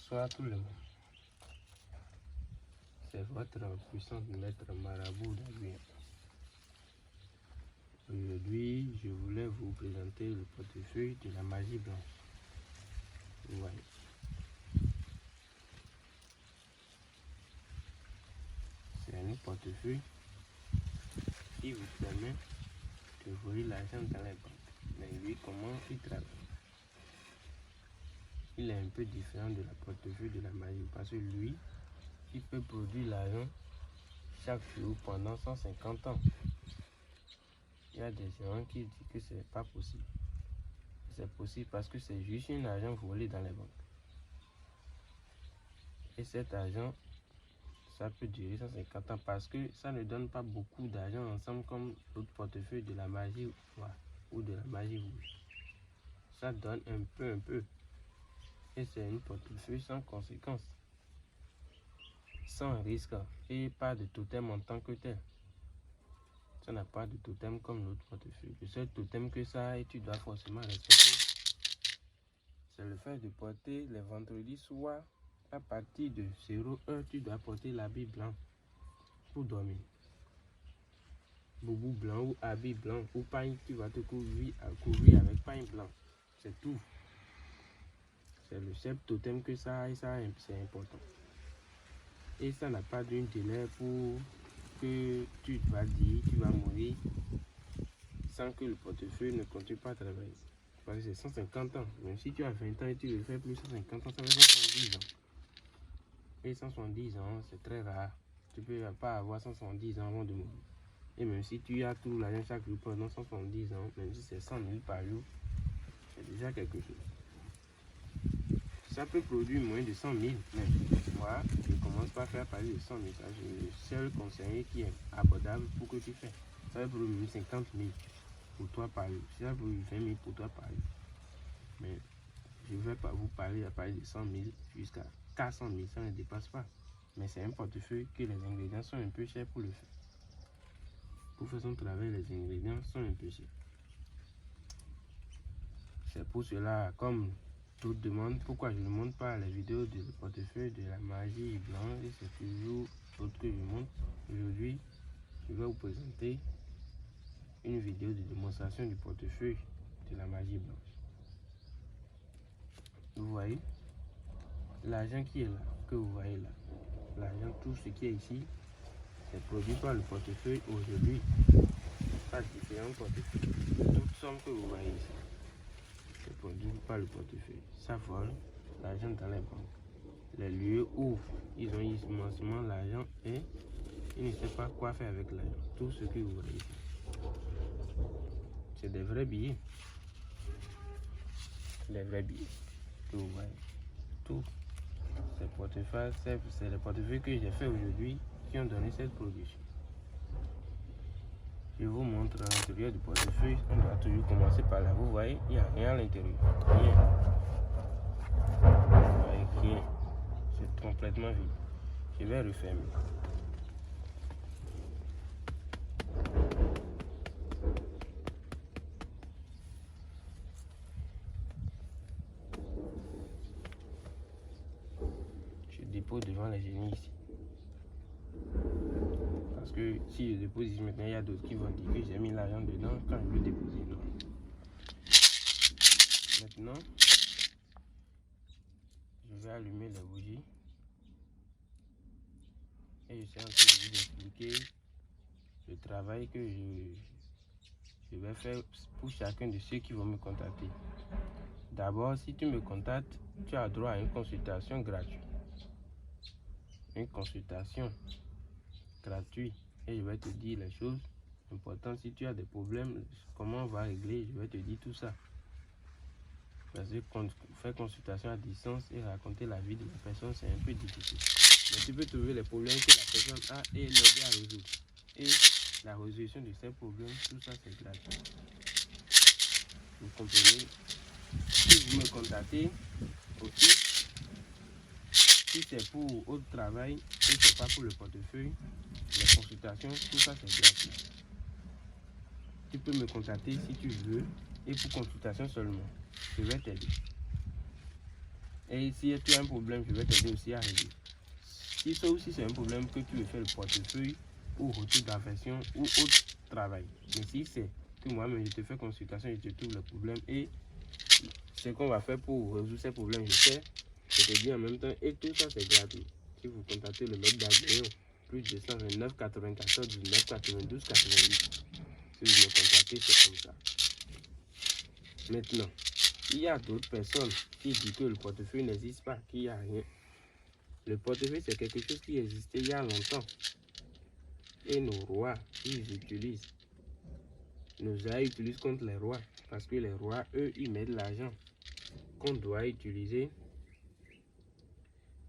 Bonsoir tout le monde. C'est votre puissant maître marabout d'Aguien. Aujourd'hui, je voulais vous présenter le portefeuille de la magie blanche. Vous voyez. C'est un portefeuille qui vous permet de voler l'argent dans les banques. Mais lui, comment il travaille? Il est un peu différent de la portefeuille de la magie parce que lui, il peut produire l'argent chaque jour pendant 150 ans. Il y a des gens qui disent que ce n'est pas possible. C'est possible parce que c'est juste un argent volé dans les banques. Et cet argent, ça peut durer 150 ans parce que ça ne donne pas beaucoup d'argent ensemble comme l'autre portefeuille de la magie ou de la magie rouge. Ça donne un peu. Et c'est une portefeuille sans conséquences, sans risque et pas de totem en tant que tel. Ça n'a pas de totem comme l'autre portefeuille. Le seul totem que ça a et tu dois forcément respecter, c'est le fait de porter les vendredis soirs à partir de 0h, tu dois porter l'habit blanc pour dormir. Boubou blanc ou habit blanc ou pagne, tu vas te couvrir avec pagne blanc. C'est tout. C'est le seul totem que ça a et ça c'est important. Et ça n'a pas d'un délai pour que tu vas dire tu vas mourir sans que le portefeuille ne continue pas à travailler. Parce que c'est 150 ans. Même si tu as 20 ans et tu le fais plus 150 ans, ça fait 170 ans. Et 170 ans, c'est très rare. Tu ne peux pas avoir 170 ans avant de mourir. Et même si tu as tout l'argent chaque jour pendant 170 ans, même si c'est 100 000 par jour, c'est déjà quelque chose. Ça peut produire moins de 100 000, mais moi, je ne commence pas à faire parler de 100 000. C'est le seul conseiller qui est abordable pour que tu fasses. Ça va produire 50 000 pour toi par jour. Ça va produire 20 000 pour toi par jour. Mais je ne vais pas vous parler à parler de 100 000 jusqu'à 400 000, ça ne dépasse pas. Mais c'est un portefeuille que les ingrédients sont un peu chers pour le faire. Pour faire son travail, les ingrédients sont un peu chers. C'est pour cela, comme d'autres demandent, pourquoi je ne montre pas les vidéos du portefeuille de la magie blanche et c'est toujours d'autres que je montre. Aujourd'hui, je vais vous présenter une vidéo de démonstration du portefeuille de la magie blanche. Vous voyez l'argent qui est là, que vous voyez là, l'argent, tout ce qui est ici, c'est produit par le portefeuille aujourd'hui, par différents portefeuilles. Toute somme que vous voyez ici, c'est produit par le portefeuille. Ça vole l'argent dans les banques. Les lieux où ils ont immensément l'argent et ils ne savent pas quoi faire avec l'argent. Tout ce que vous voyez ici, c'est des vrais billets. Les vrais billets que vous voyez. Tout. C'est les portefeuilles que j'ai fait aujourd'hui qui ont donné cette production. Je vous montre à l'intérieur du portefeuille. On doit toujours commencer par là. Vous voyez, il n'y a rien à l'intérieur. Rien. Vous voyez, rien. C'est complètement vide. Je vais refermer. Je dépose devant les génies ici. Parce que si je dépose ici maintenant, il y a d'autres qui vont dire que j'ai mis l'argent dedans quand je veux déposer. Non. Maintenant, je vais allumer la bougie. Et je suis en train de vous expliquer le travail que je vais faire pour chacun de ceux qui vont me contacter. D'abord, si tu me contactes, tu as droit à une consultation gratuite. Une consultation gratuite. Et je vais te dire les choses importantes. Si tu as des problèmes, comment on va régler, je vais te dire tout ça. Parce que faire consultation à distance et raconter la vie de la personne, c'est un peu difficile. Mais tu peux trouver les problèmes que la personne a et l'aider à résoudre. Et la résolution de ces problèmes, tout ça c'est gratuit. Vous comprenez? Si vous me contactez aussi, si c'est pour autre travail et c'est pas pour le portefeuille, les consultations, tout ça c'est gratuit. Tu peux me contacter si tu veux et pour consultation seulement. Je vais t'aider. Et si tu as un problème, je vais t'aider aussi à régler. Si ça aussi c'est un problème que tu veux faire le portefeuille ou retour d'affection ou autre travail. Mais si c'est que moi-même je te fais consultation, je te trouve le problème et ce qu'on va faire pour résoudre ces problèmes, je te dis en même temps, et tout ça c'est gratuit. Si vous contactez le maître d'Agréo, plus 229 94 19 92 88. Si vous me contactez, c'est comme ça. Maintenant, il y a d'autres personnes qui disent que le portefeuille n'existe pas, qu'il n'y a rien. Le portefeuille, c'est quelque chose qui existait il y a longtemps. Et nos rois, ils utilisent. Nos ailes utilisent contre les rois. Parce que les rois, eux, ils mettent l'argent qu'on doit utiliser.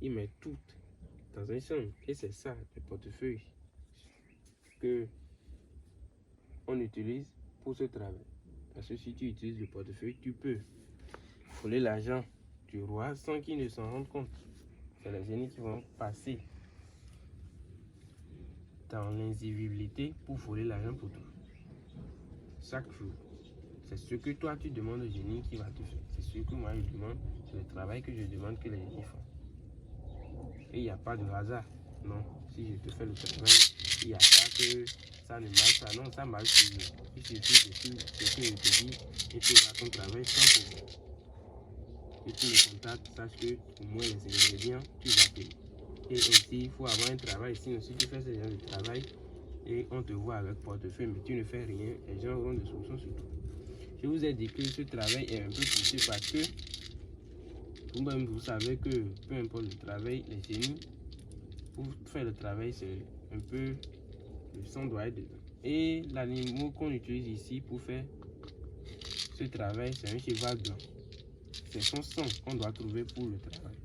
Ils mettent tout dans un champ. Et c'est ça, le portefeuille, que on utilise pour ce travail. Parce que si tu utilises le portefeuille, tu peux voler l'argent du roi sans qu'il ne s'en rende compte. C'est les génies qui vont passer dans l'invisibilité pour voler l'argent pour toi. Chaque jour. C'est ce que toi tu demandes au génie qui va te faire. C'est ce que moi je demande. C'est le travail que je demande que les génies font. Et il n'y a pas de hasard. Non. Si je te fais le travail, il n'y a pas que ça ne marche pas. Non, ça marche toujours. Il suffit de suivre ce que je te dis et tu auras ton travail sans problème. Et tu le contactes, sache que au moins les ingrédients, tu vas payer. Et aussi, il faut avoir un travail. Sinon, si tu fais ce genre de travail et on te voit avec portefeuille, mais tu ne fais rien, les gens auront des soupçons sur toi. Je vous ai dit que ce travail est un peu poussé parce que vous-même, vous savez que peu importe le travail, les génies, pour faire le travail, c'est un peu le sang doit être dedans. Et l'animal qu'on utilise ici pour faire ce travail, c'est un cheval blanc. C'est son sang qu'on doit trouver pour le travail.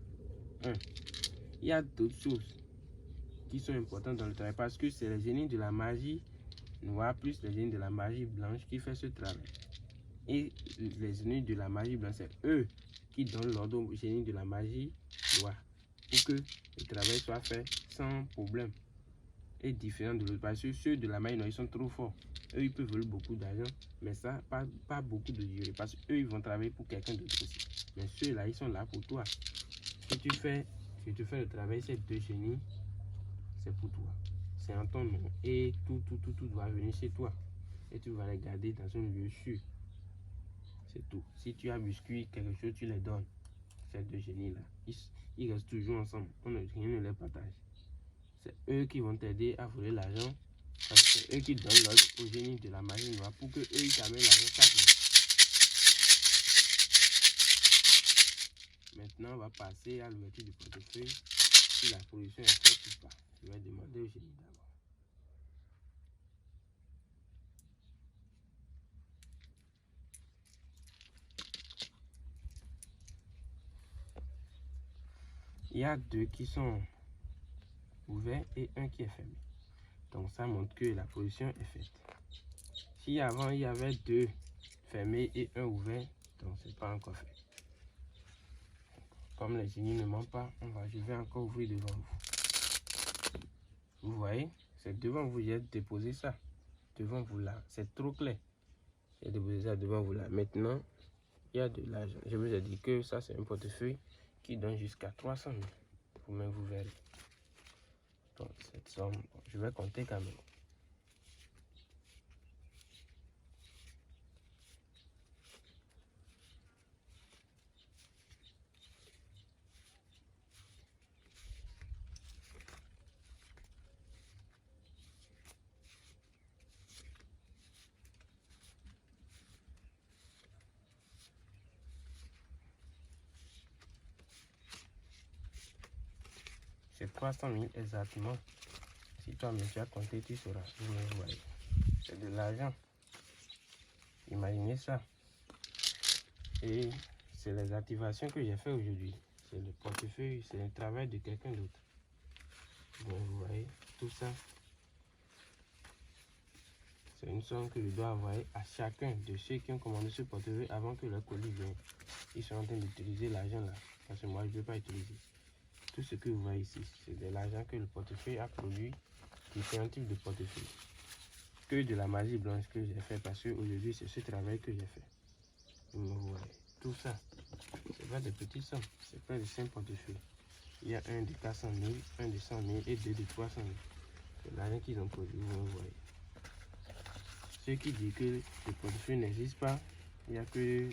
Il y a d'autres choses qui sont importantes dans le travail parce que c'est les génies de la magie noire plus les génies de la magie blanche qui fait ce travail. Et les génies de la magie blanche, c'est eux qui donnent l'ordre aux génies de la magie noire pour que le travail soit fait sans problème et différent de l'autre. Parce que ceux de la magie noire, ils sont trop forts. Eux, ils peuvent voler beaucoup d'argent, mais ça, pas beaucoup de durée. Parce qu'eux, ils vont travailler pour quelqu'un d'autre aussi. Mais ceux-là, ils sont là pour toi. Si tu fais le travail, ces deux génies, c'est pour toi. C'est en ton nom. Et tout doit venir chez toi. Et tu vas les garder dans un lieu sûr. C'est tout. Si tu as biscuit quelque chose, tu les donnes. Ces deux génies-là. Ils restent toujours ensemble. Rien ne les partage. C'est eux qui vont t'aider à voler l'argent. Parce que c'est eux qui donnent l'ordre aux génies de la magie noire pour que eux ils t'amènent l'argent chaque jour. Maintenant, on va passer à l'ouverture du portefeuille. Si la production est faite ou pas. Je vais demander au génie d'abord. Il y a deux qui sont ouverts et un qui est fermé. Donc ça montre que la production est faite. Si avant il y avait deux fermés et un ouvert, donc c'est pas encore fait. Comme les génies ne mentent pas, je vais encore ouvrir devant vous. Vous voyez, c'est devant vous, j'ai déposé ça. Devant vous là, c'est trop clair. J'ai déposé ça devant vous là. Maintenant, il y a de l'argent. Je vous ai dit que ça c'est un portefeuille qui donne jusqu'à 300 000. Vous-même vous verrez. Donc cette somme, je vais compter quand même. C'est 300 000 exactement. Si toi-même tu as compté, tu sauras. Vous me voyez. C'est de l'argent. Imaginez ça. Et c'est les activations que j'ai fait aujourd'hui. C'est le portefeuille, c'est le travail de quelqu'un d'autre. Bon, vous voyez, tout ça. C'est une somme que je dois envoyer à chacun de ceux qui ont commandé ce portefeuille avant que leur colis vienne. Ils sont en train d'utiliser l'argent là. Parce que moi, je ne veux pas utiliser. Tout ce que vous voyez ici, c'est de l'argent que le portefeuille a produit. Différents types de portefeuille. Que de la magie blanche que j'ai fait parce qu'aujourd'hui, c'est ce travail que j'ai fait. Vous voyez, tout ça. C'est pas des petites sommes, c'est pas des simples portefeuilles. Il y a un de 400 000, un de 100 000 et deux de 300 000. C'est l'argent qu'ils ont produit, vous voyez. Ceux qui disent que le portefeuille n'existe pas, il n'y a que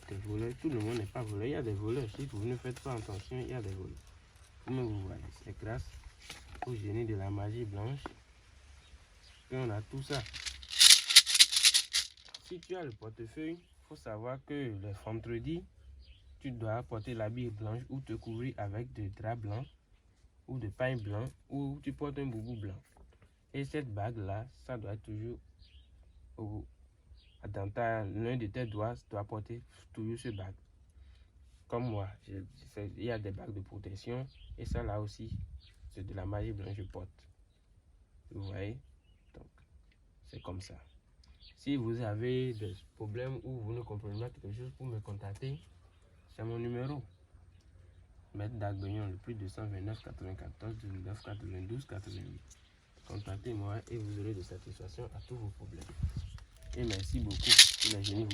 des voleurs. Tout le monde n'est pas voleur. Il y a des voleurs. Si vous ne faites pas attention, il y a des voleurs. Comme vous voyez, c'est grâce au génie de la magie blanche qu'on a tout ça. Si tu as le portefeuille, il faut savoir que le vendredi, tu dois porter l'habit blanche ou te couvrir avec de drap blanc ou de pain blanc ou tu portes un boubou blanc. Et cette bague-là, ça doit être toujours dans l'un de tes doigts, tu dois porter toujours ce bague. Comme moi, il y a des bagues de protection et ça là aussi, c'est de la magie blanche que je porte. Vous voyez? Donc, c'est comme ça. Si vous avez des problèmes ou vous ne comprenez pas quelque chose, pour me contacter, c'est mon numéro. Maître Dagbeignon, le plus 229 94 19 92 88. Contactez-moi et vous aurez de satisfaction à tous vos problèmes. Et merci beaucoup pour la génie.